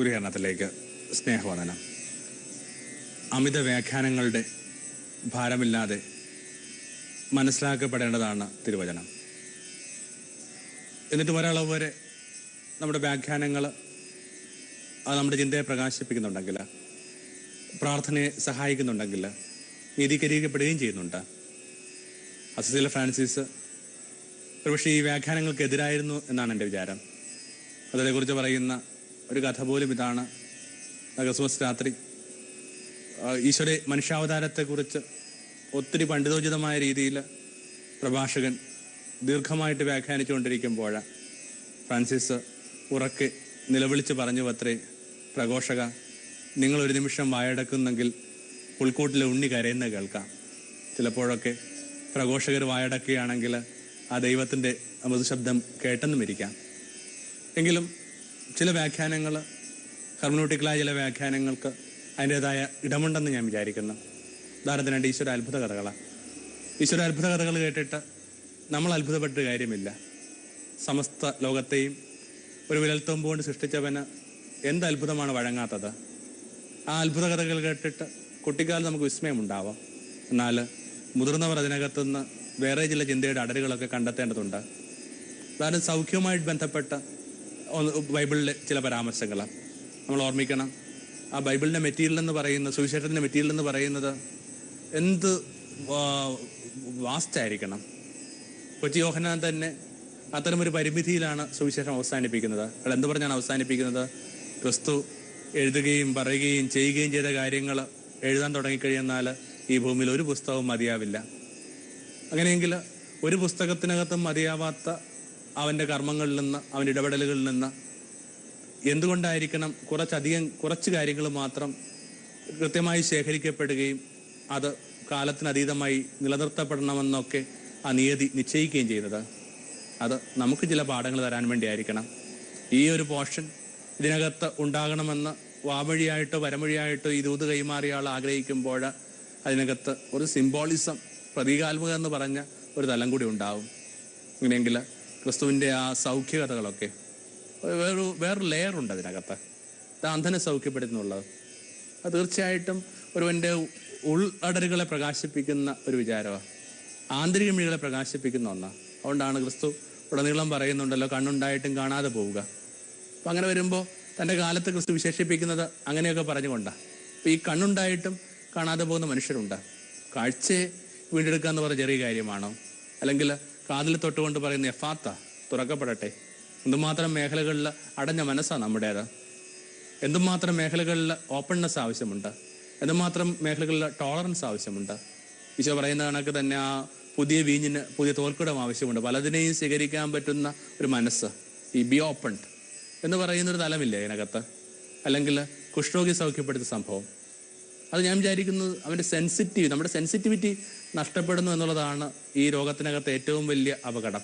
ഗുരുകരണത്തിലേക്ക് സ്നേഹവന്ദനം. അമിത വ്യാഖ്യാനങ്ങളുടെ ഭാരമില്ലാതെ മനസ്സിലാക്കപ്പെടേണ്ടതാണ് തിരുവചനം. എന്നിട്ട് ഒരളവ് വരെ നമ്മുടെ വ്യാഖ്യാനങ്ങൾ അത് നമ്മുടെ ചിന്തയെ പ്രകാശിപ്പിക്കുന്നുണ്ടെങ്കിൽ, പ്രാർത്ഥനയെ സഹായിക്കുന്നുണ്ടെങ്കിൽ, നീതീകരിക്കപ്പെടുകയും ചെയ്യുന്നുണ്ട്. അസിസിൽ ഫ്രാൻസിസ് ഒരുപക്ഷെ ഈ വ്യാഖ്യാനങ്ങൾക്കെതിരായിരുന്നു എന്നാണ് എൻ്റെ വിചാരം. അതിനെക്കുറിച്ച് പറയുന്ന ഒരു കഥ പോലും ഇതാണ്. ക്രിസ്മസ് രാത്രി ഈശോയുടെ മനുഷ്യാവതാരത്തെക്കുറിച്ച് ഒത്തിരി പണ്ഡിതോചിതമായ രീതിയിൽ പ്രഭാഷകൻ ദീർഘമായിട്ട് വ്യാഖ്യാനിച്ചുകൊണ്ടിരിക്കുമ്പോൾ ഫ്രാൻസിസ് ഉറക്കെ നിലവിളിച്ച് പറഞ്ഞു അത്രേ, പ്രഘോഷക, നിങ്ങളൊരു നിമിഷം വായടക്കുന്നെങ്കിൽ പുൽക്കൂട്ടിലെ ഉണ്ണി കരയുന്നത് കേൾക്കാം. ചിലപ്പോഴൊക്കെ പ്രഘോഷകർ വായടക്കുകയാണെങ്കിൽ ആ ദൈവത്തിൻ്റെ മൃദുശബ്ദം കേട്ടെന്നുമിരിക്കാം. എങ്കിലും ചില വ്യാഖ്യാനങ്ങൾ, ഹെർമനൂട്ടിക്കലായ ചില വ്യാഖ്യാനങ്ങൾക്ക് അതിൻ്റേതായ ഇടമുണ്ടെന്ന് ഞാൻ വിചാരിക്കുന്നു. ഉദാഹരണത്തിന് ഈശ്വര അത്ഭുത കഥകളാണ്. ഈശ്വര അത്ഭുത കഥകൾ കേട്ടിട്ട് നമ്മൾ അത്ഭുതപ്പെട്ട കാര്യമില്ല. സമസ്ത ലോകത്തെയും ഒരു വിരൽത്തുമ്പ് കൊണ്ട് സൃഷ്ടിച്ചവന് എന്ത് അത്ഭുതമാണ് വഴങ്ങാത്തത്? ആ അത്ഭുത കഥകൾ കേട്ടിട്ട് കുട്ടിക്കാലം നമുക്ക് വിസ്മയമുണ്ടാവാം. എന്നാൽ മുതിർന്നവർ അതിനകത്തുനിന്ന് വേറെ ചില ചിന്തയുടെ അടരുകളൊക്കെ കണ്ടെത്തേണ്ടതുണ്ട്. അതായത് സൗഖ്യവുമായിട്ട് ബന്ധപ്പെട്ട ബൈബിളിലെ ചില പരാമർശങ്ങളാണ് നമ്മൾ ഓർമ്മിക്കണം. ആ ബൈബിളിൻ്റെ മെറ്റീരിയൽ എന്ന് പറയുന്നത്, സുവിശേഷത്തിൻ്റെ മെറ്റീരിയൽ എന്ന് പറയുന്നത് എന്ത് വാസ്റ്റായിരിക്കണം. കൊച്ചി യോഹന്നാൻ തന്നെ അത്തരമൊരു പരിമിതിയിലാണ് സുവിശേഷം അവസാനിപ്പിക്കുന്നത്. അയാൾ എന്ത് പറഞ്ഞാണ് അവസാനിപ്പിക്കുന്നത്? ക്രിസ്തു എഴുതുകയും പറയുകയും ചെയ്യുകയും ചെയ്ത കാര്യങ്ങൾ എഴുതാൻ തുടങ്ങിക്കഴിഞ്ഞാൽ ഈ ഭൂമിയിൽ ഒരു പുസ്തകവും മതിയാവില്ല. അങ്ങനെയെങ്കിൽ ഒരു പുസ്തകത്തിനകത്തും മതിയാവാത്ത അവൻ്റെ കർമ്മങ്ങളിൽ നിന്ന്, അവൻ്റെ ഇടപെടലുകളിൽ നിന്ന് എന്തുകൊണ്ടായിരിക്കണം കുറച്ച് കാര്യങ്ങൾ മാത്രം കൃത്യമായി ശേഖരിക്കപ്പെടുകയും അത് കാലത്തിനതീതമായി നിലനിർത്തപ്പെടണമെന്നൊക്കെ ആ നിയതി നിശ്ചയിക്കുകയും ചെയ്യുന്നത്? അത് നമുക്ക് ചില പാഠങ്ങൾ തരാൻ വേണ്ടിയായിരിക്കണം. ഈ ഒരു പോർഷൻ ഇതിനകത്ത് ഉണ്ടാകണമെന്ന് വാമൊഴിയായിട്ടോ വരമൊഴിയായിട്ടോ ഈ ദൂത് കൈമാറിയ ആൾ ആഗ്രഹിക്കുമ്പോൾ അതിനകത്ത് ഒരു സിംബോളിസം, പ്രതീകാത്മക എന്ന് പറഞ്ഞ ഒരു തലം കൂടി ഉണ്ടാവും. ഇങ്ങനെയെങ്കിൽ ക്രിസ്തുവിൻ്റെ ആ സൗഖ്യകഥകളൊക്കെ വേറൊരു ലെയറുണ്ട് അതിനകത്ത്. അത് അന്ധനെ സൗഖ്യപ്പെടുത്തുന്നുള്ളത് അത് തീർച്ചയായിട്ടും ഒരുവൻ്റെ ഉൾഅടരുകളെ പ്രകാശിപ്പിക്കുന്ന ഒരു വിചാരമാണ്, ആന്തരിക മിഴികളെ പ്രകാശിപ്പിക്കുന്ന ഒന്നാണ്. അതുകൊണ്ടാണ് ക്രിസ്തു ഉടനീളം പറയുന്നുണ്ടല്ലോ, കണ്ണുണ്ടായിട്ടും കാണാതെ പോവുക. അപ്പം അങ്ങനെ വരുമ്പോൾ തൻ്റെ കാലത്ത് ക്രിസ്തു വിശേഷിപ്പിക്കുന്നത് അങ്ങനെയൊക്കെ പറഞ്ഞുകൊണ്ടാണ്. അപ്പം ഈ കണ്ണുണ്ടായിട്ടും കാണാതെ പോകുന്ന മനുഷ്യരുണ്ട്. കാഴ്ചയെ വീണ്ടെടുക്കുക എന്ന് പറഞ്ഞ ചെറിയ കാര്യമാണോ? അല്ലെങ്കിൽ കാതിൽ തൊട്ടുകൊണ്ട് പറയുന്ന എഫാത്ത, തുറക്കപ്പെടട്ടെ. എന്തുമാത്രം മേഖലകളിൽ അടഞ്ഞ മനസ്സാണ് നമ്മുടേത്. എന്തുമാത്രം മേഖലകളിൽ ഓപ്പൺനെസ് ആവശ്യമുണ്ട്, എന്തുമാത്രം മേഖലകളിൽ ടോളറൻസ് ആവശ്യമുണ്ട്. ഈശോ പറയുന്ന കണക്ക് തന്നെ ആ പുതിയ വീഞ്ഞിന് പുതിയ തോൽക്കുടം ആവശ്യമുണ്ട്. പലതിനെയും സ്വീകരിക്കാൻ പറ്റുന്ന ഒരു മനസ്സ്, ഈ ബി ഓപ്പൺഡ് എന്ന് പറയുന്നൊരു തലമില്ലേ അതിനകത്ത്? അല്ലെങ്കിൽ കുഷ്ഠരോഗി സൗഖ്യപ്പെടുത്തിയ സംഭവം, അത് ഞാൻ വിചാരിക്കുന്നത് നമ്മുടെ സെൻസിറ്റിവിറ്റി നഷ്ടപ്പെടുന്നു എന്നുള്ളതാണ് ഈ രോഗത്തിനകത്ത് ഏറ്റവും വലിയ അപകടം.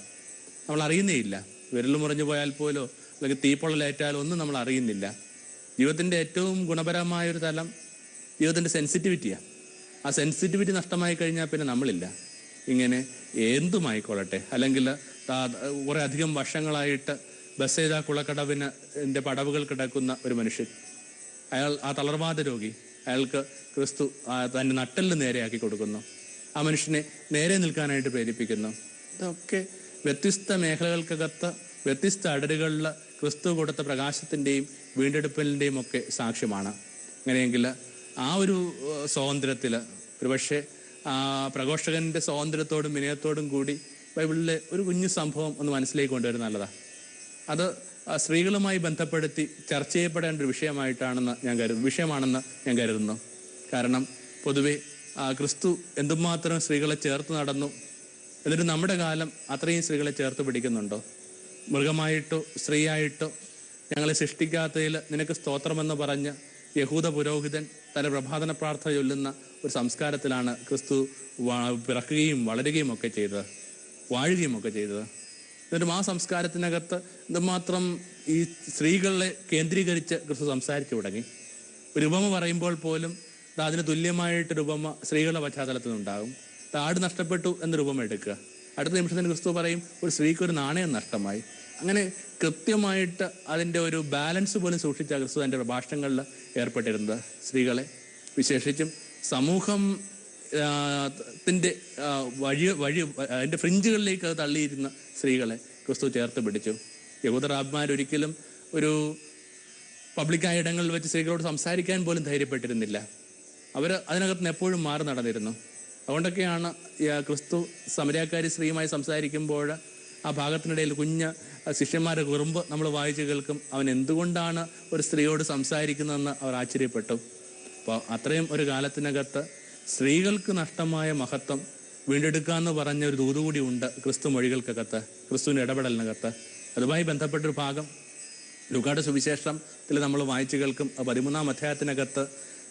നമ്മൾ അറിയുന്നേയില്ല. വിരൽ മുറിഞ്ഞു പോയാൽ പോലോ അല്ലെങ്കിൽ തീപ്പൊള്ളലേറ്റാലോ ഒന്നും നമ്മൾ അറിയുന്നില്ല. ജീവിതത്തിൻ്റെ ഏറ്റവും ഗുണപരമായൊരു തലം ജീവിതത്തിൻ്റെ സെൻസിറ്റിവിറ്റിയാണ്. ആ സെൻസിറ്റിവിറ്റി നഷ്ടമായി കഴിഞ്ഞാൽ പിന്നെ നമ്മളില്ല. ഇങ്ങനെ എന്തുമായിക്കൊള്ളട്ടെ, അല്ലെങ്കിൽ കുറേ അധികം വർഷങ്ങളായിട്ട് ബസേദ കുളക്കടവിന് പടവുകൾ കിടക്കുന്ന ഒരു മനുഷ്യൻ, അയാൾ ആ തളർവാദ രോഗി, അയാൾക്ക് ക്രിസ്തു തൻ്റെ നട്ടെല്ല് നേരെയാക്കി കൊടുക്കുന്നു. ആ മനുഷ്യനെ നേരെ നിൽക്കാനായിട്ട് പ്രേരിപ്പിക്കുന്നു. ഇതൊക്കെ വ്യത്യസ്ത മേഖലകൾക്കകത്ത് വ്യത്യസ്ത അടരുകളിൽ ക്രിസ്തു കൊടുത്ത പ്രകാശത്തിൻ്റെയും വീണ്ടെടുപ്പലിൻ്റെയും ഒക്കെ സാക്ഷ്യമാണ്. അങ്ങനെയെങ്കിൽ ആ ഒരു സ്വാതന്ത്ര്യത്തിൽ ഒരുപക്ഷെ ആ പ്രഘോഷകൻ്റെ സ്വാതന്ത്ര്യത്തോടും വിനയത്തോടും കൂടി ബൈബിളിലെ ഒരു കുഞ്ഞു സംഭവം ഒന്ന് മനസ്സിലേക്ക് കൊണ്ടുവരുന്നത് നല്ലതാണ്. അത് സ്ത്രീകളുമായി ബന്ധപ്പെടുത്തി ചർച്ച ചെയ്യപ്പെടേണ്ട ഒരു വിഷയമാണെന്ന് ഞാൻ കരുതുന്നു. കാരണം പൊതുവെ ക്രിസ്തു എന്തുമാത്രം സ്ത്രീകളെ ചേർത്ത് നടന്നു, എന്നിട്ട് നമ്മുടെ കാലം അത്രയും സ്ത്രീകളെ ചേർത്ത് പിടിക്കുന്നുണ്ടോ? മൃഗമായിട്ടോ സ്ത്രീയായിട്ടോ ഞങ്ങളെ സൃഷ്ടിക്കാത്തതിൽ നിനക്ക് സ്തോത്രമെന്ന് പറഞ്ഞ് യഹൂദ പുരോഹിതൻ തൻ്റെ പ്രഭാതന പ്രാർത്ഥന ചൊല്ലുന്ന ഒരു സംസ്കാരത്തിലാണ് ക്രിസ്തു പിറക്കുകയും വളരുകയും ഒക്കെ ചെയ്തത്, വാഴുകയും ഒക്കെ ചെയ്തത്. എന്നിട്ടും ആ സംസ്കാരത്തിനകത്ത് എന്തുമാത്രം ഈ സ്ത്രീകളെ കേന്ദ്രീകരിച്ച് ക്രിസ്തു സംസാരിച്ചു തുടങ്ങി. ഒരു ഉപമ പറയുമ്പോൾ പോലും അതിന് തുല്യമായിട്ടൊരു ഉപമ സ്ത്രീകളുടെ പശ്ചാത്തലത്തിൽ നിന്നുണ്ടാകും. ആട് നഷ്ടപ്പെട്ടു എന്നൊരു ഉപമ എടുക്കുക, അടുത്ത നിമിഷത്തിന് ക്രിസ്തു പറയും ഒരു സ്ത്രീക്ക് ഒരു നാണയം നഷ്ടമായി. അങ്ങനെ കൃത്യമായിട്ട് അതിൻ്റെ ഒരു ബാലൻസ് പോലും സൂക്ഷിച്ച ക്രിസ്തു തൻ്റെ പ്രഭാഷണങ്ങളിൽ ഏർപ്പെട്ടിരുന്നത്. സ്ത്രീകളെ വിശേഷിച്ചും സമൂഹം ത്തിൻ്റെ അതിൻ്റെ ഫ്രിഞ്ചുകളിലേക്ക് അത് തള്ളിയിരുന്ന സ്ത്രീകളെ ക്രിസ്തു ചേർത്ത് പിടിച്ചു. യഹൂദറാബ്മാരൊരിക്കലും ഒരു പബ്ലിക്കായ ഇടങ്ങളിൽ വെച്ച് സ്ത്രീകളോട് സംസാരിക്കാൻ പോലും ധൈര്യപ്പെട്ടിരുന്നില്ല. അവർ അതിനകത്ത് നിന്ന് എപ്പോഴും മാറി നടന്നിരുന്നു. അതുകൊണ്ടൊക്കെയാണ് ക്രിസ്തു സമരക്കാരി സ്ത്രീയുമായി സംസാരിക്കുമ്പോൾ ആ ഭാഗത്തിനിടയിൽ കുഞ്ഞ് ശിഷ്യന്മാരെ കുറുമ്പ് നമ്മൾ വായിച്ചു കേൾക്കും. അവൻ എന്തുകൊണ്ടാണ് ഒരു സ്ത്രീയോട് സംസാരിക്കുന്നതെന്ന് അവർ ആശ്ചര്യപ്പെട്ടു. അപ്പോൾ അത്രയും ഒരു കാലത്തിനകത്ത് സ്ത്രീകൾക്ക് നഷ്ടമായ മഹത്വം വീണ്ടെടുക്കാമെന്ന് പറഞ്ഞ ഒരു ദൂതുകൂടി ഉണ്ട് ക്രിസ്തു മൊഴികൾക്കകത്ത്, ക്രിസ്തുവിൻ്റെ ഇടപെടലിനകത്ത്. അതുമായി ബന്ധപ്പെട്ടൊരു ഭാഗം ലൂക്കായുടെ സുവിശേഷത്തിൽ നമ്മൾ വായിച്ചു കേൾക്കും. 13-ാം അധ്യായത്തിനകത്ത്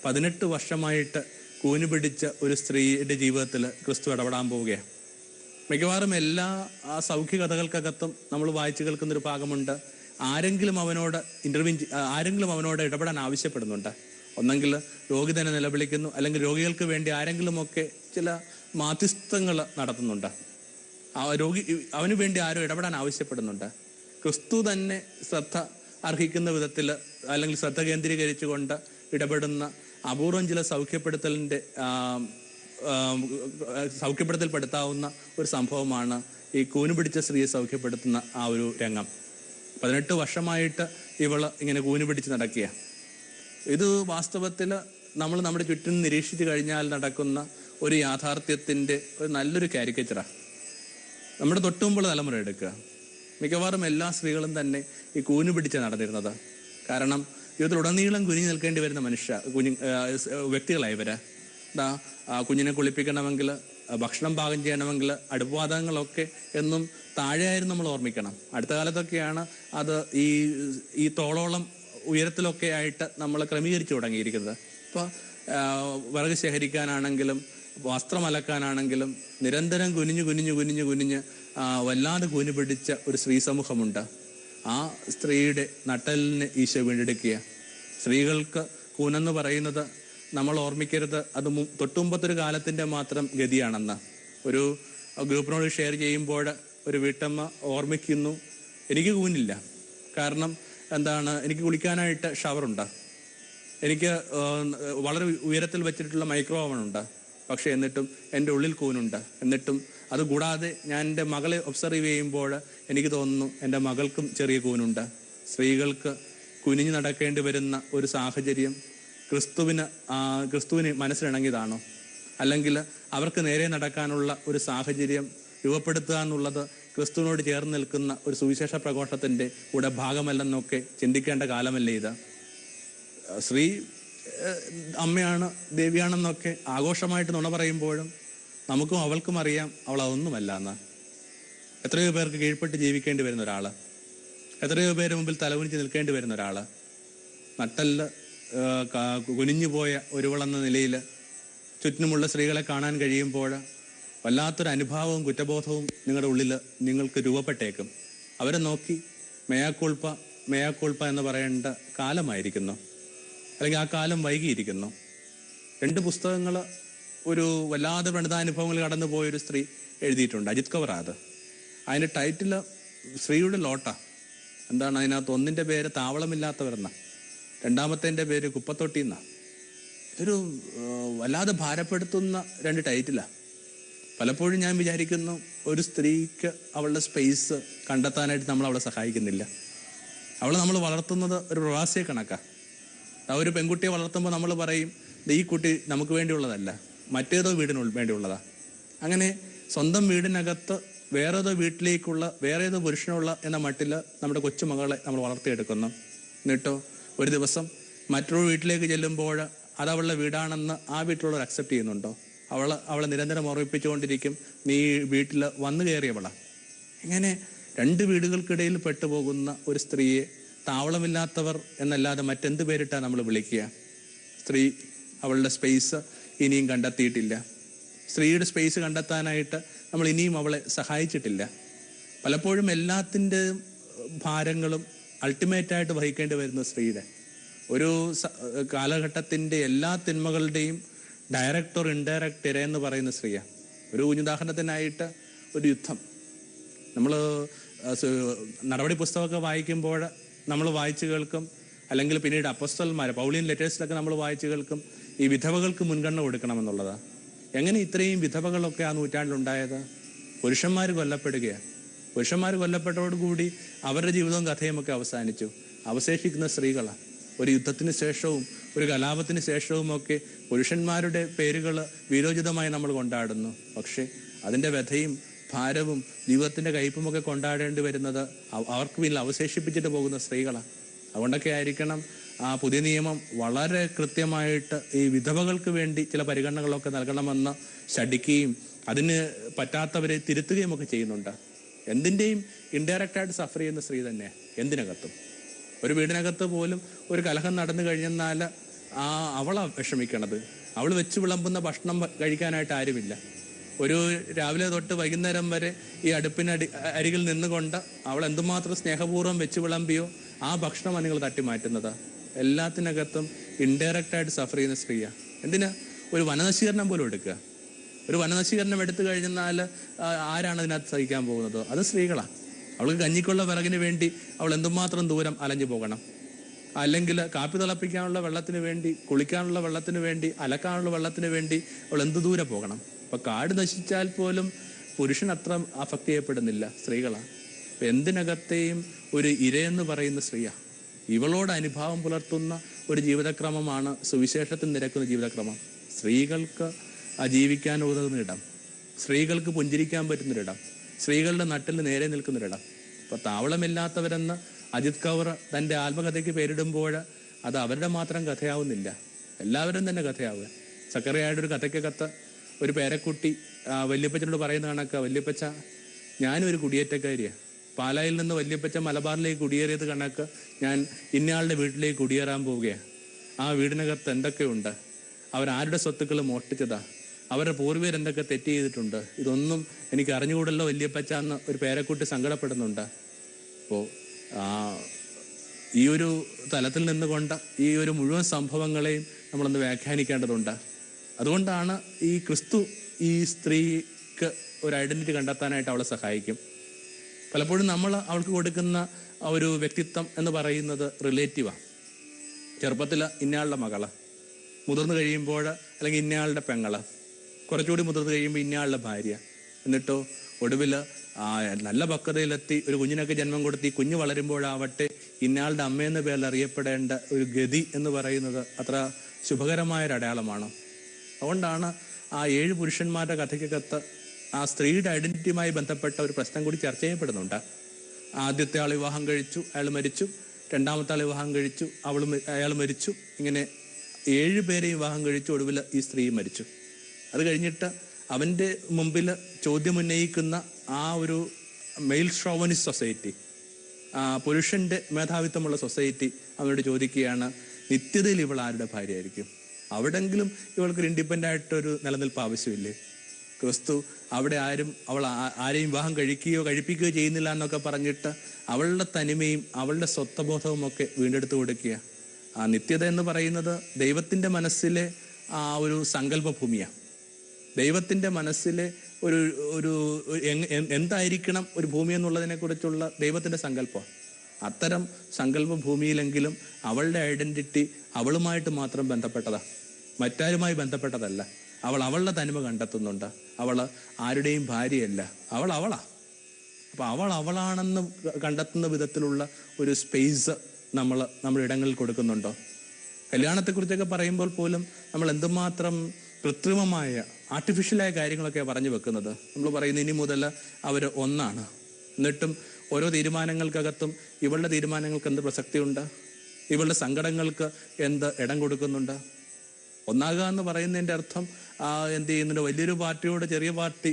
18 വർഷമായിട്ട് കൂന് പിടിച്ച ഒരു സ്ത്രീയുടെ ജീവിതത്തിൽ ക്രിസ്തു ഇടപെടാൻ പോവുകയാണ്. മിക്കവാറും എല്ലാ സൗഖ്യ കഥകൾക്കകത്തും നമ്മൾ വായിച്ചു കേൾക്കുന്നൊരു ഭാഗമുണ്ട്. ആരെങ്കിലും അവനോട് ഇടപെടാൻ ആവശ്യപ്പെടുന്നുണ്ട്. ഒന്നെങ്കിൽ രോഗി തന്നെ നിലവിളിക്കുന്നു, അല്ലെങ്കിൽ രോഗികൾക്ക് വേണ്ടി ആരെങ്കിലുമൊക്കെ ചില മാധ്യസ്ഥങ്ങൾ നടത്തുന്നുണ്ട്. അവന് വേണ്ടി ആരോ ഇടപെടാൻ ആവശ്യപ്പെടുന്നുണ്ട്. ക്രിസ്തു തന്നെ ശ്രദ്ധ അർഹിക്കുന്ന വിധത്തിൽ അല്ലെങ്കിൽ ശ്രദ്ധ കേന്ദ്രീകരിച്ചുകൊണ്ട് ഇടപെടുന്ന അപൂർവം ചില സൗഖ്യപ്പെടുത്തൽപ്പെടുത്താവുന്ന ഒരു സംഭവമാണ് ഈ കൂന് പിടിച്ച സ്ത്രീയെ സൗഖ്യപ്പെടുത്തുന്ന ആ ഒരു രംഗം. 18 വർഷമായിട്ട് ഇവള് ഇങ്ങനെ കൂന് പിടിച്ച് നടക്കുക. ഇത് വാസ്തവത്തിൽ നമ്മൾ നമ്മുടെ ചുറ്റും നിരീക്ഷിച്ചു കഴിഞ്ഞാൽ നടക്കുന്ന ഒരു യാഥാർത്ഥ്യത്തിൻ്റെ ഒരു നല്ലൊരു കാരിക്കേച്ചറാണ്. നമ്മുടെ തൊട്ടുമുമ്പുള്ള തലമുറ എടുക്കുക, മിക്കവാറും എല്ലാ സ്ത്രീകളും തന്നെ ഈ കൂന് പിടിച്ച് നടന്നിരുന്നത്. കാരണം ജീവിതത്തിലുടനീളം കുനിഞ്ഞു നിൽക്കേണ്ടി വരുന്ന വ്യക്തികളായി ഇവര്. കുഞ്ഞിനെ കുളിപ്പിക്കണമെങ്കിൽ, ഭക്ഷണം പാകം ചെയ്യണമെങ്കിൽ അടുപ്പവാതകങ്ങളൊക്കെ എന്നും താഴെയായിരുന്നു നമ്മൾ ഓർമ്മിക്കണം. അടുത്ത കാലത്തൊക്കെയാണ് അത് ഈ തോളോളം ഉയരത്തിലൊക്കെ ആയിട്ട് നമ്മൾ ക്രമീകരിച്ചു തുടങ്ങിയിരിക്കുന്നത്. ഇപ്പോൾ വിറക് ശേഖരിക്കാനാണെങ്കിലും വസ്ത്രം അലക്കാനാണെങ്കിലും നിരന്തരം കുനിഞ്ഞ് വല്ലാതെ കൂന് പിടിച്ച ഒരു സ്ത്രീ സമൂഹമുണ്ട്. ആ സ്ത്രീയുടെ നട്ടലിനെ ഈശോ വീണ്ടെടുക്കുക. സ്ത്രീകൾക്ക് കൂനെന്ന് പറയുന്നത് നമ്മൾ ഓർമ്മിക്കരുത് അത് തൊട്ടുമുമ്പത്തൊരു കാലത്തിൻ്റെ മാത്രം ഗതിയാണെന്ന്. ഒരു ഗ്രൂപ്പിനോട് ഷെയർ ചെയ്യുമ്പോൾ ഒരു വീട്ടമ്മ ഓർമ്മിക്കുന്നു, എനിക്ക് കൂനില്ല, കാരണം എന്താണ്, എനിക്ക് കുളിക്കാനായിട്ട് ഷവറുണ്ട്, എനിക്ക് വളരെ ഉയരത്തിൽ വെച്ചിട്ടുള്ള മൈക്രോ ഓവനുണ്ട്, പക്ഷെ എന്നിട്ടും എൻ്റെ ഉള്ളിൽ കൂനുണ്ട്. എന്നിട്ടും അതുകൂടാതെ ഞാൻ എൻ്റെ മകളെ ഒബ്സർവ് ചെയ്യുമ്പോൾ എനിക്ക് തോന്നുന്നു എൻ്റെ മകൾക്കും ചെറിയ കൂനുണ്ട്. സ്ത്രീകൾക്ക് കുനിഞ്ഞു നടക്കേണ്ടി വരുന്ന ഒരു സാഹചര്യം ക്രിസ്തുവിന് മനസ്സിലിണങ്ങിയതാണോ? അല്ലെങ്കിൽ അവർക്ക് നേരെ നടക്കാനുള്ള ഒരു സാഹചര്യം രൂപപ്പെടുത്തുക എന്നുള്ളത് ക്രിസ്തുവിനോട് ചേർന്ന് നിൽക്കുന്ന ഒരു സുവിശേഷ പ്രഘോഷത്തിൻ്റെ കൂടെ ഭാഗമല്ലെന്നൊക്കെ ചിന്തിക്കേണ്ട കാലമല്ലേ ഇത്? സ്ത്രീ അമ്മയാണ്, ദേവിയാണെന്നൊക്കെ ആഘോഷമായിട്ട് നുണ പറയുമ്പോഴും നമുക്കും അവൾക്കും അറിയാം അവൾ അതൊന്നുമല്ല എന്ന്. എത്രയോ പേർക്ക് കീഴ്പ്പെട്ട് ജീവിക്കേണ്ടി വരുന്ന ഒരാൾ, എത്രയോ പേര് മുമ്പിൽ തലകുനിച്ച് നിൽക്കേണ്ടി വരുന്ന ഒരാൾ, നട്ടല് കുനിഞ്ഞുപോയ ഒരുവളെന്ന നിലയിൽ ചുറ്റിനുമുള്ള സ്ത്രീകളെ കാണാൻ കഴിയുമ്പോൾ വല്ലാത്തൊരു അനുഭാവവും കുറ്റബോധവും നിങ്ങളുടെ ഉള്ളിൽ നിങ്ങൾക്ക് രൂപപ്പെട്ടേക്കും. അവരെ നോക്കി മേയാക്കൂൾപ്പ എന്ന് പറയേണ്ട കാലമായിരിക്കുന്നു, അല്ലെങ്കിൽ ആ കാലം വൈകിയിരിക്കുന്നു. 2 പുസ്തകങ്ങൾ ഒരു വല്ലാതെ പ്രണതാനുഭവങ്ങൾ കടന്നു പോയൊരു സ്ത്രീ എഴുതിയിട്ടുണ്ട്, അജിത് കവറാത്. അതിൻ്റെ ടൈറ്റില് സ്ത്രീയുടെ ലോട്ട. എന്താണ് അതിനകത്ത്? ഒന്നിൻ്റെ പേര് താവളമില്ലാത്തവരെന്ന, രണ്ടാമത്തെ പേര് കുപ്പത്തൊട്ടി എന്നാ. ഇതൊരു വല്ലാതെ ഭാരപ്പെടുത്തുന്ന 2 ടൈറ്റിലാണ്. പലപ്പോഴും ഞാൻ വിചാരിക്കുന്നു, ഒരു സ്ത്രീക്ക് അവളുടെ സ്പേസ് കണ്ടെത്താനായിട്ട് നമ്മൾ അവളെ സഹായിക്കുന്നില്ല. അവളെ നമ്മൾ വളർത്തുന്നത് ഒരു പ്രവാസിയെ കണക്കാണ്. ഒരു പെൺകുട്ടിയെ വളർത്തുമ്പോൾ നമ്മൾ പറയും, ഈ കുട്ടി നമുക്ക് വേണ്ടിയുള്ളതല്ല, മറ്റേതോ വീടിന് വേണ്ടിയുള്ളതാ. അങ്ങനെ സ്വന്തം വീടിനകത്ത് വേറേതോ വീട്ടിലേക്കുള്ള വേറേതോ പുരുഷനുള്ള എന്ന മട്ടിൽ നമ്മുടെ കൊച്ചുമകളെ നമ്മൾ വളർത്തിയെടുക്കുന്നു. എന്നിട്ടോ ഒരു ദിവസം മറ്റൊരു വീട്ടിലേക്ക് ചെല്ലുമ്പോൾ അത് അവളുടെ വീടാണെന്ന് ആ വീട്ടിലുള്ളവർ അക്സെപ്റ്റ് ചെയ്യുന്നുണ്ടോ? അവളെ നിരന്തരം ഓർമ്മിപ്പിച്ചുകൊണ്ടിരിക്കും, നീ വീട്ടിൽ വന്നു കയറിയവളാ. ഇങ്ങനെ 2 വീടുകൾക്കിടയിൽ പെട്ടുപോകുന്ന ഒരു സ്ത്രീയെ താവളമില്ലാത്തവർ എന്നല്ലാതെ മറ്റെന്ത് പേരിട്ടാണ് നമ്മൾ വിളിക്കുക? സ്ത്രീ അവളുടെ സ്പേസ് ഇനിയും കണ്ടെത്തിയിട്ടില്ല. സ്ത്രീയുടെ സ്പേസ് കണ്ടെത്താനായിട്ട് നമ്മൾ ഇനിയും അവളെ സഹായിച്ചിട്ടില്ല. പലപ്പോഴും എല്ലാത്തിൻ്റെ ഭാരങ്ങളും അൾട്ടിമേറ്റായിട്ട് വഹിക്കേണ്ടി വരുന്ന സ്ത്രീയുടെ ഒരു കാലഘട്ടത്തിൻ്റെ എല്ലാ തിന്മകളുടെയും ഡയറക്റ്റ് ഓർ ഇൻഡയറക്റ്റ് ഇര എന്ന് പറയുന്ന സ്ത്രീയാണ്. ഒരു ഉദാഹരണത്തിനായിട്ട് ഒരു യുദ്ധം, നമ്മൾ നടപടി പുസ്തകമൊക്കെ വായിക്കുമ്പോൾ നമ്മൾ വായിച്ചു കേൾക്കും, അല്ലെങ്കിൽ പിന്നീട് അപ്പോസ്തലന്മാർ പൗളിയൻ ലെറ്റേഴ്സിലൊക്കെ നമ്മൾ വായിച്ചു കേൾക്കും ഈ വിധവകൾക്ക് മുൻഗണന കൊടുക്കണമെന്നുള്ളതാണ്. എങ്ങനെ ഇത്രയും വിധവകളൊക്കെ ആ നൂറ്റാണ്ടിലുണ്ടായത്? പുരുഷന്മാർ കൊല്ലപ്പെടുകയാണ്. പുരുഷന്മാർ കൊല്ലപ്പെട്ടതോടുകൂടി അവരുടെ ജീവിതവും കഥയും ഒക്കെ അവസാനിച്ചു. അവശേഷിക്കുന്ന സ്ത്രീകളാണ്. ഒരു യുദ്ധത്തിന് ശേഷവും ഒരു കലാപത്തിന് ശേഷവും ഒക്കെ പുരുഷന്മാരുടെ പേരുകൾ വീരോചിതമായി നമ്മൾ കൊണ്ടാടുന്നു. പക്ഷേ അതിൻ്റെ വ്യഥയും ഭാരവും ജീവിതത്തിൻ്റെ കയ്പുമൊക്കെ കൊണ്ടാടേണ്ടി വരുന്നത് അവർക്ക് പിന്നിൽ അവശേഷിപ്പിച്ചിട്ട് പോകുന്ന സ്ത്രീകളാണ്. അതുകൊണ്ടൊക്കെ ആയിരിക്കണം ആ പുതിയ നിയമം വളരെ കൃത്യമായിട്ട് ഈ വിധവകൾക്ക് വേണ്ടി ചില പരിഗണനകളൊക്കെ നൽകണമെന്ന് ശഠിക്കുകയും അതിന് പറ്റാത്തവരെ തിരുത്തുകയും ഒക്കെ ചെയ്യുന്നുണ്ട്. എന്തിൻ്റെയും ഇൻഡയറക്റ്റായിട്ട് സഫർ ചെയ്യുന്ന സ്ത്രീ തന്നെ. എന്തിനകത്തും ഒരു വീടിനകത്ത് പോലും ഒരു കലഹം നടന്നു കഴിഞ്ഞാൽ അവളാണ് വിഷമിക്കണത്. അവൾ വെച്ച് വിളമ്പുന്ന ഭക്ഷണം കഴിക്കാനായിട്ട് ആരുമില്ല. ഒരു രാവിലെ തൊട്ട് വൈകുന്നേരം വരെ ഈ അരികിൽ നിന്നുകൊണ്ട് അവൾ എന്തുമാത്രം സ്നേഹപൂർവ്വം വെച്ച് വിളമ്പിയോ ആ ഭക്ഷണമാണ് നിങ്ങൾ തട്ടിമാറ്റുന്നത്. എല്ലാത്തിനകത്തും ഇൻഡയറക്റ്റായിട്ട് സഫർ ചെയ്യുന്ന സ്ത്രീയാണ്. എന്തിനാ? ഒരു വനനശീകരണം പോലും എടുക്കുക. ഒരു വനനശീകരണം എടുത്തു കഴിഞ്ഞാൽ ആരാണ് അതിനകത്ത് സഹിക്കാൻ പോകുന്നത്? അത് സ്ത്രീകളാണ്. അവൾക്ക് കഞ്ഞിക്കുള്ള വിറകിന് വേണ്ടി അവൾ എന്തുമാത്രം ദൂരം അലഞ്ഞു പോകണം. അല്ലെങ്കിൽ കാപ്പി തിളപ്പിക്കാനുള്ള വെള്ളത്തിന് വേണ്ടി, കുളിക്കാനുള്ള വെള്ളത്തിന് വേണ്ടി, അലക്കാനുള്ള വെള്ളത്തിന് വേണ്ടി അവൾ എന്ത് ദൂരം പോകണം. അപ്പം കാട് നശിച്ചാൽ പോലും പുരുഷൻ അത്ര അഫക്റ്റ് ചെയ്യപ്പെടുന്നില്ല, സ്ത്രീകളാണ്. അപ്പം എന്തിനകത്തെയും ഒരു ഇരയെന്ന് പറയുന്ന സ്ത്രീയാണ്. ഇവളോട് അനുഭാവം പുലർത്തുന്ന ഒരു ജീവിതക്രമമാണ് സുവിശേഷത്തിൽ നിരക്കുന്ന ജീവിതക്രമം. സ്ത്രീകൾക്ക് ജീവിക്കാൻ ഉതകുന്ന ഇടം, സ്ത്രീകൾക്ക് പുഞ്ചിരിക്കാൻ പറ്റുന്നൊരിടം, സ്ത്രീകളുടെ നട്ടിൽ നേരെ നിൽക്കുന്നൊരിടം. ഇപ്പോൾ താവളമില്ലാത്തവരെന്ന് അജിത് കൗർ തൻ്റെ ആത്മകഥയ്ക്ക് പേരിടുമ്പോൾ അത് അവരുടെ മാത്രം കഥയാവുന്നില്ല, എല്ലാവരും തന്നെ കഥയാവുക. സക്കറിയായുടെ ഒരു കഥയ്ക്കകത്ത് ഒരു പേരക്കുട്ടി വല്യപ്പച്ചനോട് പറയുന്ന കണക്ക്, വല്യപ്പച്ച ഞാനും ഒരു കുടിയേറ്റക്കാരിയാണ്, പാലായിൽ നിന്ന് വല്യപ്പച്ച മലബാറിലേക്ക് കുടിയേറിയത് കണക്ക് ഞാൻ ഇന്നയാളുടെ വീട്ടിലേക്ക് കുടിയേറാൻ പോവുകയാണ്. ആ വീടിനകത്ത് എന്തൊക്കെയുണ്ട്, അവരാരുടെ സ്വത്തുക്കൾ മോഷ്ടിച്ചതാ, അവരുടെ പൂർവ്വികർ എന്തൊക്കെ തെറ്റ് ചെയ്തിട്ടുണ്ട്, ഇതൊന്നും എനിക്ക് അറിഞ്ഞുകൂടല്ലോ വല്യപ്പച്ച എന്ന് ഒരു പേരക്കുട്ടി സങ്കടപ്പെടുന്നുണ്ട്. അപ്പോൾ ഈ ഒരു തലത്തിൽ നിന്നുകൊണ്ട് ഈ ഒരു മുഴുവൻ സംഭവങ്ങളെയും നമ്മളൊന്ന് വ്യാഖ്യാനിക്കേണ്ടതുണ്ട്. അതുകൊണ്ടാണ് ഈ ക്രിസ്തു ഈ സ്ത്രീക്ക് ഒരു ഐഡന്റിറ്റി കണ്ടെത്താനായിട്ട് അവളെ സഹായിക്കും. പലപ്പോഴും നമ്മൾ അവൾക്ക് കൊടുക്കുന്ന ഒരു വ്യക്തിത്വം എന്ന് പറയുന്നത് റിലേറ്റീവാണ്. ചെറുപ്പത്തിൽ ഇന്നയാളുടെ മകള്, മുതിർന്നു കഴിയുമ്പോൾ അല്ലെങ്കിൽ ഇന്നയാളുടെ പെങ്ങള്, കുറച്ചുകൂടി മുതിർന്നു കഴിയുമ്പോൾ ഇന്നയാളുടെ ഭാര്യ, എന്നിട്ടോ ഒടുവിൽ നല്ല പക്വതയിലെത്തി ഒരു കുഞ്ഞിനൊക്കെ ജന്മം കൊടുത്ത് ഈ കുഞ്ഞ് വളരുമ്പോഴാവട്ടെ ഇന്നയാളുടെ അമ്മയെന്ന പേരിൽ അറിയപ്പെടേണ്ട ഒരു ഗതി എന്ന് പറയുന്നത് അത്ര ശുഭകരമായൊരു അടയാളമാണ്. അതുകൊണ്ടാണ് ആ 7 പുരുഷന്മാരുടെ കഥയ്ക്കകത്ത് ആ സ്ത്രീയുടെ ഐഡന്റിറ്റിയുമായി ബന്ധപ്പെട്ട ഒരു പ്രശ്നം കൂടി ചർച്ച ചെയ്യപ്പെടുന്നുണ്ട്. ആദ്യത്തെ ആൾ വിവാഹം കഴിച്ചു, അയാൾ മരിച്ചു. രണ്ടാമത്തെ ആൾ വിവാഹം കഴിച്ചു, അയാൾ മരിച്ചു. ഇങ്ങനെ 7 പേരെ വിവാഹം കഴിച്ചു. ഒടുവിൽ ഈ സ്ത്രീ മരിച്ചു. അത് കഴിഞ്ഞിട്ട് അവൻ്റെ മുമ്പിൽ ചോദ്യമുന്നയിക്കുന്ന ആ ഒരു മെയിൽ ഷോവനിസ്റ്റ് സൊസൈറ്റി, പുരുഷൻ്റെ മേധാവിത്വമുള്ള സൊസൈറ്റി അവരോട് ചോദിക്കുകയാണ്, നിത്യതയിൽ ഇവൾ ആരുടെ ഭാര്യയായിരിക്കും? അവിടെങ്കിലും ഇവൾക്കൊരു ഇൻഡിപെൻഡൻ്റ് ആയിട്ടൊരു നിലനിൽപ്പ് ആവശ്യമില്ലേ? ക്രിസ്തു അവിടെ അവൾ ആരെയും വിവാഹം കഴിപ്പിക്കുകയോ ചെയ്യുന്നില്ല എന്നൊക്കെ പറഞ്ഞിട്ട് അവളുടെ തനിമയും അവളുടെ സ്വത്വബോധവും ഒക്കെ വീണ്ടെടുത്ത് കൊടുക്കുക. ആ നിത്യത എന്ന് പറയുന്നത് ദൈവത്തിൻ്റെ മനസ്സിലെ ആ ഒരു സങ്കല്പ ഭൂമിയാണ്. ദൈവത്തിൻ്റെ മനസ്സിലെ ഒരു എന്തായിരിക്കണം ഒരു ഭൂമി എന്നുള്ളതിനെ കുറിച്ചുള്ള ദൈവത്തിൻ്റെ സങ്കല്പം. അത്തരം സങ്കല്പ ഭൂമിയിലെങ്കിലും അവളുടെ ഐഡന്റിറ്റി അവളുമായിട്ട് മാത്രം ബന്ധപ്പെട്ടതാണ്, മറ്റാരുമായി ബന്ധപ്പെട്ടതല്ല. അവളുടെ തനിമ കണ്ടെത്തുന്നുണ്ട്. അവൾ ആരുടെയും ഭാര്യയല്ല, അവളാ. അപ്പോൾ അവളാണെന്ന് കണ്ടെത്തുന്ന വിധത്തിലുള്ള ഒരു സ്പേസ് നമ്മൾ ഇടങ്ങളിൽ കൊടുക്കുന്നുണ്ടോ? കല്യാണത്തെക്കുറിച്ചൊക്കെ പറയുമ്പോൾ പോലും നമ്മൾ എന്തുമാത്രം കൃത്രിമമായ ആർട്ടിഫിഷ്യലായ കാര്യങ്ങളൊക്കെ പറഞ്ഞു വെക്കുന്നത്. നമ്മൾ പറയുന്നത് ഇനി മുതൽ അവർ ഒന്നാണ്. എന്നിട്ടും ഓരോ തീരുമാനങ്ങൾക്കകത്തും ഇവളുടെ തീരുമാനങ്ങൾക്ക് എന്ത് പ്രസക്തിയുണ്ട്, ഇവളുടെ സങ്കടങ്ങൾക്ക് എന്ത് ഇടം കൊടുക്കുന്നുണ്ട്? ഒന്നാകുക എന്ന് പറയുന്നതിൻ്റെ അർത്ഥം എന്ത് ചെയ്യുന്നുണ്ട്, വലിയൊരു പാർട്ടിയോട് ചെറിയ പാർട്ടി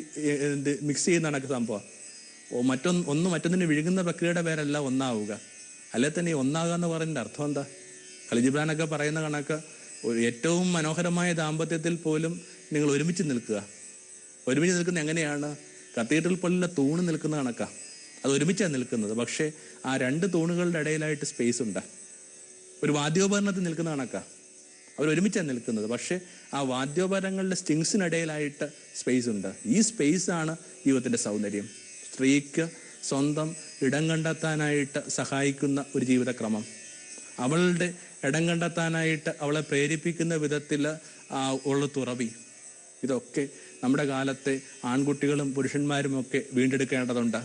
മിക്സ് ചെയ്യുന്ന കണക്ക് സംഭവം. മറ്റൊന്നിന് വിഴുങ്ങുന്ന പ്രക്രിയയുടെ പേരല്ല ഒന്നാവുക. അല്ലെ തന്നെ ഈ ഒന്നാകുക എന്ന് പറയുന്നതിൻ്റെ അർത്ഥം എന്താ? ഖലീൽ ജിബ്രാനൊക്കെ പറയുന്ന കണക്ക് ഏറ്റവും മനോഹരമായ ദാമ്പത്യത്തിൽ പോലും നിങ്ങൾ ഒരുമിച്ച് നിൽക്കുക. ഒരുമിച്ച് നിൽക്കുന്നത് എങ്ങനെയാണ്? കത്തീഡ്രൽ പോലുള്ള തൂണ് നിൽക്കുന്ന കണക്കാണ്. അത് ഒരുമിച്ചാണ് നിൽക്കുന്നത്. പക്ഷേ ആ 2 തൂണുകളുടെ ഇടയിലായിട്ട് സ്പേസ് ഉണ്ട്. ഒരു വാദ്യോപകരണത്തിൽ നിൽക്കുന്ന കണക്കാണ്. അവർ ഒരുമിച്ചാണ് നിൽക്കുന്നത്. പക്ഷേ ആ വാദ്യോപകരണങ്ങളുടെ സ്റ്റിങ്സിനിടയിലായിട്ട് സ്പേസ് ഉണ്ട്. ഈ സ്പേസാണ് ജീവിതത്തിൻ്റെ സൗന്ദര്യം. സ്ത്രീക്ക് സ്വന്തം ഇടം കണ്ടെത്താനായിട്ട് സഹായിക്കുന്ന ഒരു ജീവിതക്രമം, അവളുടെ ഇടം കണ്ടെത്താനായിട്ട് അവളെ പ്രേരിപ്പിക്കുന്ന വിധത്തിൽ ഉള്ള തുറവി, ഇതൊക്കെ നമ്മുടെ കാലത്തെ ആൺകുട്ടികളും പുരുഷന്മാരുമൊക്കെ വീണ്ടെടുക്കേണ്ടതുണ്ട്.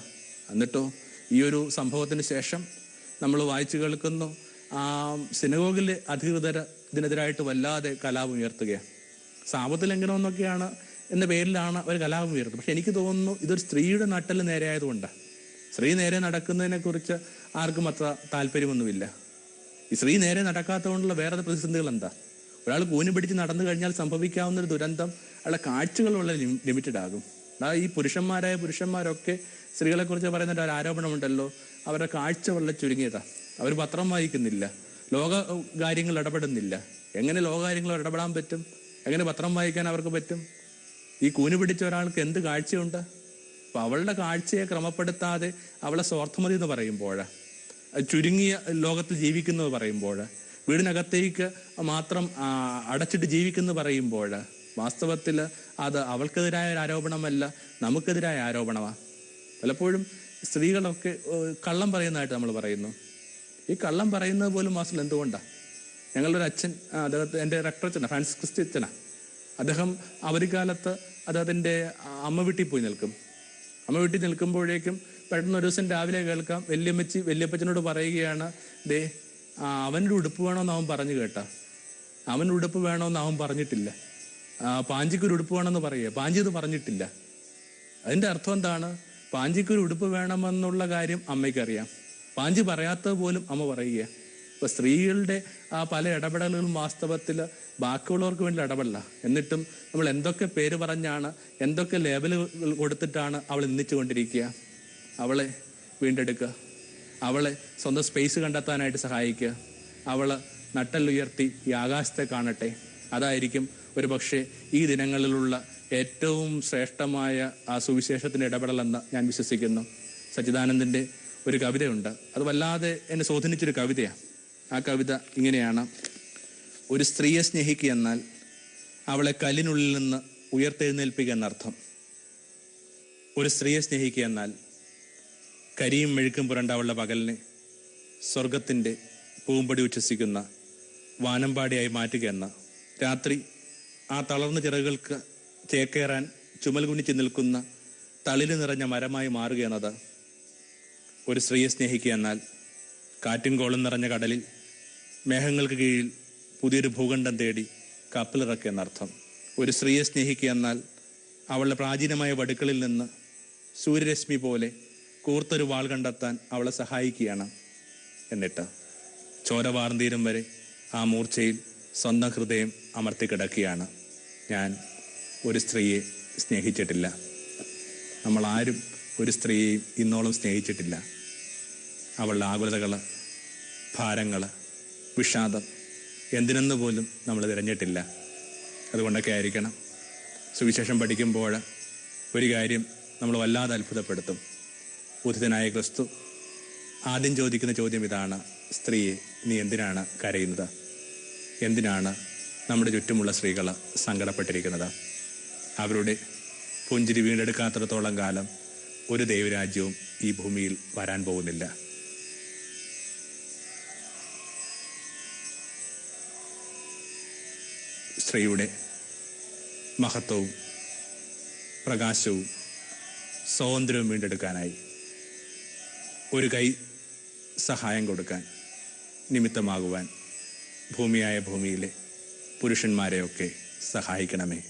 എന്നിട്ടോ ഈ ഒരു സംഭവത്തിന് ശേഷം നമ്മൾ വായിച്ചു കേൾക്കുന്നു, സിനഗോഗിലെ അധികൃതർ ഇതിനെതിരായിട്ട് വല്ലാതെ കലാപം ഉയർത്തുകയാണ്. സാപത്ത് ലംഘനമെന്നൊക്കെയാണ് എന്ന പേരിലാണ് അവർ കലാപം ഉയർത്തുന്നത്. പക്ഷെ എനിക്ക് തോന്നുന്നു ഇതൊരു സ്ത്രീയുടെ നട്ടല് നേരെ ആയതുകൊണ്ട്, സ്ത്രീ നേരെ നടക്കുന്നതിനെ കുറിച്ച് ആർക്കും അത്ര താല്പര്യമൊന്നുമില്ല. ഈ സ്ത്രീ നേരെ നടക്കാത്തതുകൊണ്ടുള്ള വേറെ പ്രതിസന്ധികൾ എന്താ? ഒരാൾ കൂനി പിടിച്ച് നടന്നു കഴിഞ്ഞാൽ സംഭവിക്കാവുന്ന ഒരു ദുരന്തം അയാളുടെ കാഴ്ചകൾ വളരെ ലിമിറ്റഡ് ആകും. ഈ പുരുഷന്മാരൊക്കെ സ്ത്രീകളെ കുറിച്ച് പറയുന്ന ഒരു ആരോപണമുണ്ടല്ലോ, അവരുടെ കാഴ്ച വളരെ ചുരുങ്ങിയതാണ്. അവർ പത്രം വായിക്കുന്നില്ല, ലോക കാര്യങ്ങൾ ഇടപെടുന്നില്ല. എങ്ങനെ ലോക കാര്യങ്ങൾ ഇടപെടാൻ പറ്റും? എങ്ങനെ പത്രം വായിക്കാൻ അവർക്ക് പറ്റും? ഈ കൂനി പിടിച്ച ഒരാൾക്ക് എന്ത് കാഴ്ചയുണ്ട്? അപ്പൊ അവളുടെ കാഴ്ചയെ ക്രമപ്പെടുത്താതെ അവളെ സ്വാർത്ഥമതി എന്ന് പറയുമ്പോൾ, ചുരുങ്ങിയ ലോകത്തിൽ ജീവിക്കുന്നത് പറയുമ്പോൾ, വീടിനകത്തേക്ക് മാത്രം അടച്ചിട്ട് ജീവിക്കുന്നു പറയുമ്പോൾ, വാസ്തവത്തിൽ അത് അവൾക്കെതിരായ ഒരു ആരോപണമല്ല, നമുക്കെതിരായ ആരോപണമാണ്. പലപ്പോഴും സ്ത്രീകളൊക്കെ കള്ളം പറയുന്നതായിട്ട് നമ്മൾ പറയുന്നു. ഈ കള്ളം പറയുന്നത് പോലും വാസ്തവത്തിൽ എന്തുകൊണ്ടാണ്? ഞങ്ങളുടെ ഒരു അച്ഛൻ, അദ്ദേഹത്തെ എൻ്റെ റെക്ടറച്ഛനാണ്, ഫ്രാൻസിസ് ക്രിസ്റ്റി അച്ഛനാണ്. അദ്ദേഹം അവധിക്കാലത്ത് അദ്ദേഹത്തിൻ്റെ അമ്മ വീട്ടിൽ പോയി നിൽക്കും. അമ്മ വീട്ടിൽ നിൽക്കുമ്പോഴേക്കും പെട്ടെന്ന് ഒരു ദിവസം രാവിലെ കേൾക്കാം, വല്യപ്പച്ചനോട് പറയുകയാണ്, ദേ അവൻ്റെ ഉടുപ്പ് വേണമെന്ന് അവൻ പറഞ്ഞു കേട്ടാ. അവൻ ഉടുപ്പ് വേണമെന്ന് അവൻ പറഞ്ഞിട്ടില്ല. പാഞ്ചിക്കൊരു ഉടുപ്പ് വേണമെന്ന് പറയുക, പാഞ്ചി ഇത് പറഞ്ഞിട്ടില്ല. അതിൻ്റെ അർത്ഥം എന്താണ്? പാഞ്ചിക്കൊരു ഉടുപ്പ് വേണമെന്നുള്ള കാര്യം അമ്മയ്ക്കറിയാം, പാഞ്ചി പറയാത്തത് പോലും അമ്മ പറയുക. ഇപ്പൊ സ്ത്രീകളുടെ പല ഇടപെടലുകളും വാസ്തവത്തിൽ ബാക്കിയുള്ളവർക്ക് വേണ്ടി ഇടപെടില്ല. എന്നിട്ടും നമ്മൾ എന്തൊക്കെ പേര് പറഞ്ഞാണ്, എന്തൊക്കെ ലേബലുകൾ കൊടുത്തിട്ടാണ് അവൾ നിന്ദിച്ചു കൊണ്ടിരിക്കുക. അവളെ വീണ്ടെടുക്കുക, അവളെ സ്വന്തം സ്പേസ് കണ്ടെത്താനായിട്ട് സഹായിക്കുക, അവൾ നട്ടലുയർത്തി ഈ ആകാശത്തെ കാണട്ടെ. അതായിരിക്കും ഒരു പക്ഷേ ഈ ദിനങ്ങളിലുള്ള ഏറ്റവും ശ്രേഷ്ഠമായ ആ സുവിശേഷത്തിൻ്റെ ഇടപെടലെന്ന് ഞാൻ വിശ്വസിക്കുന്നു. സച്ചിദാനന്ദൻ്റെ ഒരു കവിതയുണ്ട്, അത് വല്ലാതെ എന്നെ സ്വാധീനിച്ചൊരു കവിതയാണ്. ആ കവിത ഇങ്ങനെയാണ്: ഒരു സ്ത്രീയെ സ്നേഹിക്കുക എന്നാൽ അവളെ കല്ലിനുള്ളിൽ നിന്ന് ഉയർത്തെഴുന്നേൽപ്പിക്കുക എന്നർത്ഥം. ഒരു സ്ത്രീയെ സ്നേഹിക്കുക എന്നാൽ കരിയും മെഴുക്കും പുരണ്ട അവളുടെ പകലിനെ സ്വർഗത്തിൻ്റെ പൂമ്പടി ഉച്ഛസിക്കുന്ന വാനമ്പാടിയായി മാറ്റുക എന്ന. രാത്രി ആ തളർന്ന ചിറകുകൾക്ക് ചേക്കേറാൻ ചുമൽ കുനിച്ച് നിൽക്കുന്ന തളിര് നിറഞ്ഞ മരമായി മാറുക എന്നത്. ഒരു സ്ത്രീയെ സ്നേഹിക്കുക എന്നാൽ കാറ്റും കോളും നിറഞ്ഞ കടലിൽ മേഘങ്ങൾക്ക് കീഴിൽ പുതിയൊരു ഭൂഖണ്ഡം തേടി കപ്പലിറക്കുക എന്നർത്ഥം. ഒരു സ്ത്രീയെ സ്നേഹിക്കുക എന്നാൽ അവളുടെ പ്രാചീനമായ വടുക്കളിൽ നിന്ന് സൂര്യരശ്മി പോലെ കൂർത്തൊരു വാൾ കണ്ടെത്താൻ അവളെ സഹായിക്കുകയാണ്. എന്നിട്ട് ചോര വാർന്നീരും വരെ ആ മൂർച്ചയിൽ സ്വന്തം ഹൃദയം അമർത്തിക്കിടക്കുകയാണ്. ഞാൻ ഒരു സ്ത്രീയെ സ്നേഹിച്ചിട്ടില്ല. നമ്മളാരും ഒരു സ്ത്രീയെയും ഇന്നോളം സ്നേഹിച്ചിട്ടില്ല. അവളുടെ ആകുലതകൾ, ഭാരങ്ങൾ, വിഷാദം എന്തിനെന്ന് പോലും നമ്മൾ തിരഞ്ഞിട്ടില്ല. അതുകൊണ്ടൊക്കെ ആയിരിക്കണം സുവിശേഷം പഠിക്കുമ്പോൾ ഒരു കാര്യം നമ്മൾ വല്ലാതെ അത്ഭുതപ്പെടുത്തും. ഉദ്ധിതനായ ക്രിസ്തു ആദ്യം ചോദിക്കുന്ന ചോദ്യം ഇതാണ്: സ്ത്രീയെ, നീ എന്തിനാണ് കരയുന്നത്? എന്തിനാണ് നമ്മുടെ ചുറ്റുമുള്ള സ്ത്രീകൾ സങ്കടപ്പെട്ടിരിക്കുന്നത്? അവരുടെ പുഞ്ചിരി വീണ്ടെടുക്കാത്തിടത്തോളം കാലം ഒരു ദൈവരാജ്യവും ഈ ഭൂമിയിൽ വരാൻ പോകുന്നില്ല. സ്ത്രീയുടെ മഹത്വവും പ്രകാശവും സ്വാതന്ത്ര്യവും വീണ്ടെടുക്കാനായി ഒരു കൈ സഹായം കൊടുക്കാൻ, നിമിത്തമാകുവാൻ ഭൂമിയിലെ പുരുഷന്മാരെയൊക്കെ സഹായിക്കണമേ.